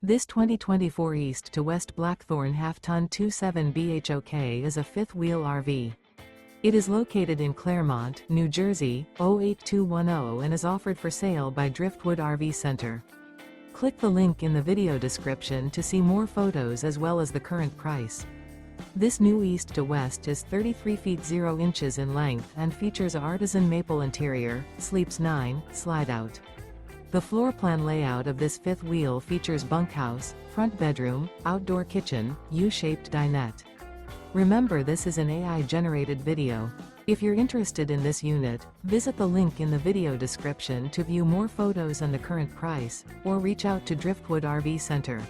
This 2024 East to West Blackthorn half-ton 27 BHOK is a fifth-wheel RV. It is located in Clermont, New Jersey, 08210 and is offered for sale by Driftwood RV Center. Click the link in the video description to see more photos as well as the current price. This new East to West is 33 feet 0 inches in length and features an artisan maple interior, sleeps 9, slide-out. The floor plan layout of this fifth wheel features bunkhouse, front bedroom, outdoor kitchen, U-shaped dinette. Remember, this is an AI-generated video. If you're interested in this unit, visit the link in the video description to view more photos and the current price, or reach out to Driftwood RV Center.